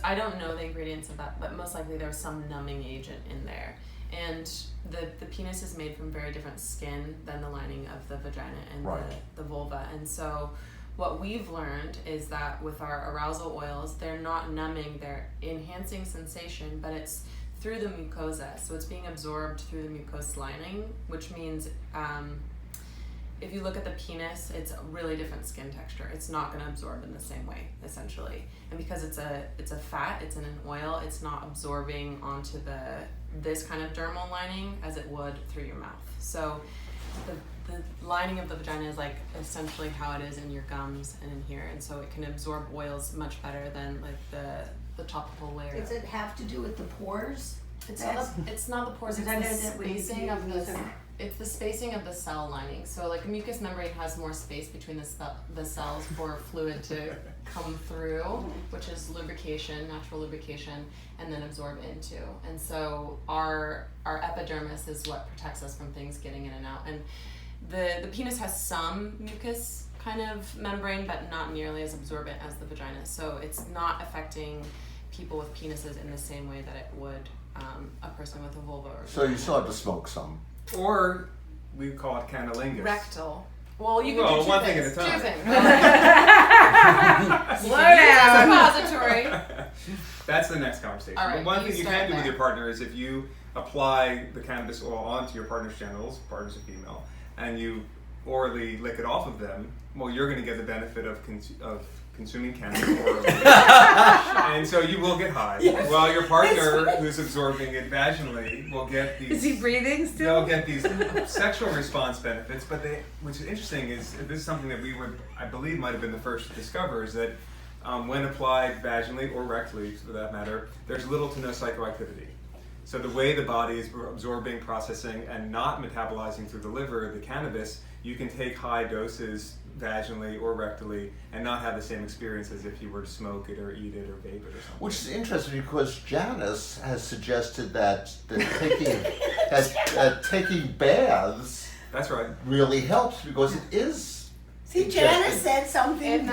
I don't know the ingredients of that, but most likely there was some numbing agent in there. And the penis is made from very different skin than the lining of the vagina and Right. the vulva. And so what we've learned is that with our arousal oils, they're not numbing, they're enhancing sensation, but it's through the mucosa. So it's being absorbed through the mucous lining, which means if you look at the penis, it's a really different skin texture. It's not going to absorb in the same way, essentially. And because it's a fat, it's in an oil, it's not absorbing onto this kind of dermal lining as it would through your mouth. So the lining of the vagina is like essentially how it is in your gums and in here, and so it can absorb oils much better than like the topical layer. Does it have to do with the pores? It's not the pores. It's the spacing of the cell lining. So like a mucous membrane has more space between the cells for fluid to come through, which is lubrication, natural lubrication, and then absorb into. And so our epidermis is what protects us from things getting in and out. And the penis has some mucus kind of membrane, but not nearly as absorbent as the vagina. So it's not affecting people with penises in the same way that it would a person with a vulva. Or So you still have to smoke some. Or we call it canalingus. Rectal. Well, you can do two one things. thing at a time. Two things. Slow down. Suppository. That's the next conversation. All right, But one you thing you start can do with there. your partner is if you apply the cannabis oil onto your partner's genitals, partner's a female, and you orally lick it off of them, well, you're going to get the benefit of consuming cannabis orally. And so you will get high. Yes. While your partner, who's absorbing it vaginally, will get these... Is he breathing still? They'll get these sexual response benefits, but which is interesting is this is something that I believe might have been the first to discover, is that when applied vaginally or rectally, for that matter, there's little to no psychoactivity. So the way the body is absorbing, processing, and not metabolizing through the liver, the cannabis, you can take high doses vaginally or rectally and not have the same experience as if you were to smoke it or eat it or vape it or something. Which is interesting because Janice has suggested that taking baths That's right. really helps because it is. See, Janice said something.